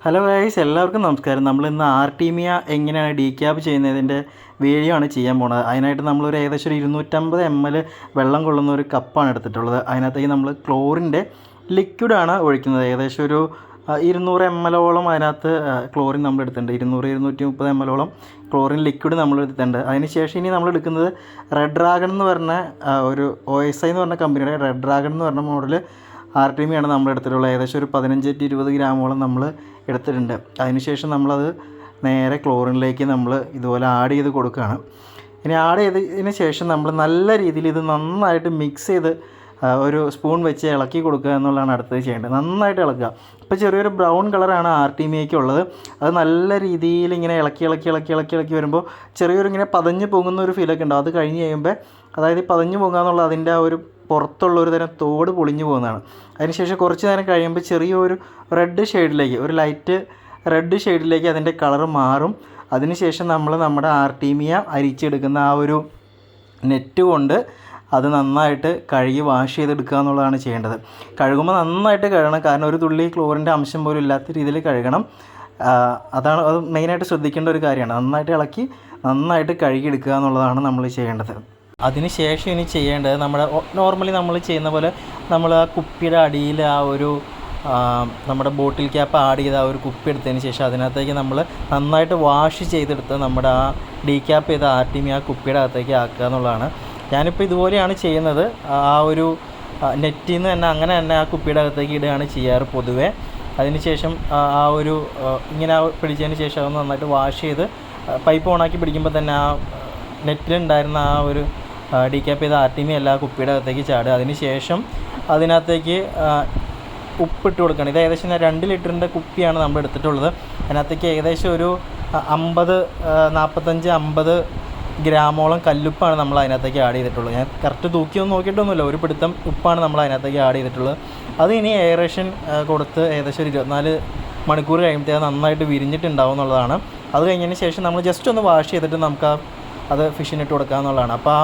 Hello guys, എല്ലാവർക്കും നമസ്കാരം. നമ്മളിന്ന് ആർട്ടീമിയ എങ്ങനെയാണ് ഡീക്യാപ്പ് ചെയ്യുന്നതിൻ്റെ വീഡിയോ ആണ് ചെയ്യാൻ പോകുന്നത്. അതിനായിട്ട് നമ്മളൊരു ഏകദേശം ഒരു 250 ml വെള്ളം കൊള്ളുന്ന ഒരു കപ്പാണ് എടുത്തിട്ടുള്ളത്. അതിനകത്തേക്ക് നമ്മൾ ക്ലോറിൻ്റെ ലിക്വിഡാണ് ഒഴിക്കുന്നത്. ഏകദേശം ഒരു 200 ml അതിനകത്ത് ക്ലോറിൻ നമ്മൾ എടുത്തിട്ടുണ്ട്. 200-230 ml ക്ലോറിൻ ലിക്വിഡ് നമ്മൾ എടുത്തിട്ടുണ്ട്. അതിന് ശേഷം ഇനി നമ്മൾ എടുക്കുന്നത് റെഡ് ഡ്രാഗൺ എന്ന് പറഞ്ഞ ഒരു OSI എന്ന് പറഞ്ഞ കമ്പനിയുടെ റെഡ് ഡ്രാഗൺ എന്ന് പറഞ്ഞ മോഡൽ ആർട്ടീമിയാണ് നമ്മൾ എടുത്തിട്ടുള്ളത്. ഏകദേശം ഒരു 15-20 ഗ്രാമോളം നമ്മൾ എടുത്തിട്ടുണ്ട്. അതിനുശേഷം നമ്മളത് നേരെ ക്ലോറിനിലേക്ക് നമ്മൾ ഇതുപോലെ ആഡ് ചെയ്ത് കൊടുക്കുകയാണ്. ഇനി ആഡ് ചെയ്തതിന് ശേഷം നമ്മൾ നല്ല രീതിയിൽ ഇത് നന്നായിട്ട് മിക്സ് ചെയ്ത് ഒരു സ്പൂൺ വെച്ച് ഇളക്കി കൊടുക്കുക എന്നുള്ളതാണ് അടുത്തത് ചെയ്യേണ്ടത്. നന്നായിട്ട് ഇളക്കുക. ഇപ്പോൾ ചെറിയൊരു ബ്രൗൺ കളറാണ് ആർട്ടീമിയയ്ക്കുള്ളത്. അത് നല്ല രീതിയിൽ ഇങ്ങനെ ഇളക്കി വരുമ്പോൾ ചെറിയൊരു ഇങ്ങനെ പതഞ്ഞ് പൊങ്ങുന്ന ഒരു ഫീലൊക്കെ ഉണ്ടാവും. അത് കഴിഞ്ഞ് കഴിയുമ്പോൾ അതായത് പതഞ്ഞ് പൊങ്ങുക എന്നുള്ളത് അതിൻ്റെ ആ ഒരു പുറത്തുള്ള ഒരു തരം തോട് പൊളിഞ്ഞു പോകുന്നതാണ്. അതിനുശേഷം കുറച്ച് നേരം കഴിയുമ്പോൾ ചെറിയൊരു റെഡ് ഷെയ്ഡിലേക്ക്, ഒരു ലൈറ്റ് റെഡ് ഷെയ്ഡിലേക്ക് അതിൻ്റെ കളറ് മാറും. അതിനുശേഷം നമ്മൾ നമ്മുടെ ആർട്ടീമിയ അരിച്ചെടുക്കുന്ന ആ ഒരു നെറ്റ് കൊണ്ട് അത് നന്നായിട്ട് കഴുകി വാഷ് ചെയ്തെടുക്കുക എന്നുള്ളതാണ് ചെയ്യേണ്ടത്. കഴുകുമ്പോൾ നന്നായിട്ട് കഴുകണം, കാരണം ഒരു തുള്ളി ക്ലോറിൻ്റെ അംശം പോലും ഇല്ലാത്ത രീതിയിൽ കഴുകണം. അതാണ് അത് മെയിനായിട്ട് ശ്രദ്ധിക്കേണ്ട ഒരു കാര്യമാണ്. നന്നായിട്ട് ഇളക്കി നന്നായിട്ട് കഴുകിയെടുക്കുക എന്നുള്ളതാണ് നമ്മൾ ചെയ്യേണ്ടത്. അതിന് ശേഷം ഇനി ചെയ്യേണ്ടത് നോർമലി നമ്മൾ ചെയ്യുന്ന പോലെ നമ്മൾ ആ കുപ്പിയുടെ അടിയിൽ ആ ഒരു നമ്മുടെ ബോട്ടിൽ ക്യാപ്പ് ആഡ് ചെയ്ത് ആ ഒരു കുപ്പി എടുത്തതിന് ശേഷം അതിനകത്തേക്ക് നമ്മൾ നന്നായിട്ട് വാഷ് ചെയ്തെടുത്ത് നമ്മുടെ ആ ഡീക്യാപ്പ് ചെയ്ത ആർട്ടീമിയ ആ കുപ്പിയുടെ അകത്തേക്ക് ആക്കുക എന്നുള്ളതാണ്. ഞാനിപ്പോൾ ഇതുപോലെയാണ് ചെയ്യുന്നത്. ആ ഒരു നെറ്റിൽ നിന്ന് തന്നെ അങ്ങനെ തന്നെ ആ കുപ്പിയുടെ അകത്തേക്ക് ഇടുകയാണ് ചെയ്യാറ് പൊതുവേ. അതിനുശേഷം ആ ഒരു ഇങ്ങനെ പിടിച്ചതിന് ശേഷം അത് നന്നായിട്ട് വാഷ് ചെയ്ത് പൈപ്പ് ഓണാക്കി പിടിക്കുമ്പോൾ തന്നെ ആ നെറ്റിലുണ്ടായിരുന്ന ആ ഒരു ഡീക്യാപ്പ് ചെയ്ത ആർട്ടീമിയ എല്ലാ കുപ്പിയുടെ അകത്തേക്ക് ചാടുക. അതിന് ശേഷം അതിനകത്തേക്ക് ഉപ്പിട്ട് കൊടുക്കണം. ഇത് ഏകദേശം 2 ലിറ്ററിൻ്റെ കുപ്പിയാണ് നമ്മൾ എടുത്തിട്ടുള്ളത്. അതിനകത്തേക്ക് ഏകദേശം ഒരു 45-50 ഗ്രാമോളം കല്ലുപ്പാണ് നമ്മൾ അതിനകത്തേക്ക് ആഡ് ചെയ്തിട്ടുള്ളത്. ഞാൻ കറക്റ്റ് തൂക്കിയൊന്നും നോക്കിയിട്ടൊന്നുമില്ല, ഒരു പിടുത്തം ഉപ്പാണ് നമ്മൾ അതിനകത്തേക്ക് ആഡ് ചെയ്തിട്ടുള്ളത്. അത് ഇനി എയറേഷൻ കൊടുത്ത് ഏകദേശം ഒരു 24 മണിക്കൂർ കഴിയുമ്പോഴത്തേക്ക് നന്നായിട്ട് വിരിഞ്ഞിട്ടുണ്ടാവും എന്നുള്ളതാണ്. അത് കഴിഞ്ഞതിന് ശേഷം നമ്മൾ ജസ്റ്റ് ഒന്ന് വാഷ് ചെയ്തിട്ട് നമുക്ക് അത് ഫിഷിനിട്ട് കൊടുക്കുക എന്നുള്ളതാണ്. അപ്പോൾ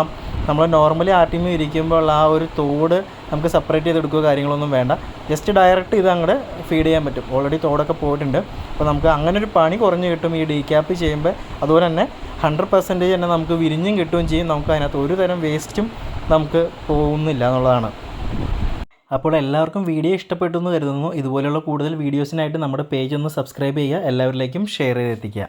നമ്മൾ നോർമലി ആർട്ടീമിയ ഇരിക്കുമ്പോൾ ആ ഒരു തോട് നമുക്ക് സെപ്പറേറ്റ് ചെയ്തെടുക്കുക കാര്യങ്ങളൊന്നും വേണ്ട. ജസ്റ്റ് ഡയറക്റ്റ് ഇത് അങ്ങോട്ട് ഫീഡ് ചെയ്യാൻ പറ്റും. ഓൾറെഡി തോടൊക്കെ പോയിട്ടുണ്ട്. അപ്പോൾ നമുക്ക് അങ്ങനെ ഒരു പണി കുറഞ്ഞ് കിട്ടും ഈ ഡീക്യാപ്പ് ചെയ്യുമ്പോൾ. അതുപോലെ തന്നെ 100% തന്നെ നമുക്ക് വിരിഞ്ഞും കിട്ടുകയും ചെയ്യും. നമുക്ക് അതിനകത്ത് ഒരു തരം വേസ്റ്റും നമുക്ക് പോകുന്നില്ല എന്നുള്ളതാണ്. അപ്പോൾ എല്ലാവർക്കും വീഡിയോ ഇഷ്ടപ്പെട്ടു എന്ന് കരുതുന്നു. ഇതുപോലെയുള്ള കൂടുതൽ വീഡിയോസിനായിട്ട് നമ്മുടെ പേജ് ഒന്ന് സബ്സ്ക്രൈബ് ചെയ്യുക, എല്ലാവരിലേക്കും ഷെയർ ചെയ്തെത്തിക്കുക.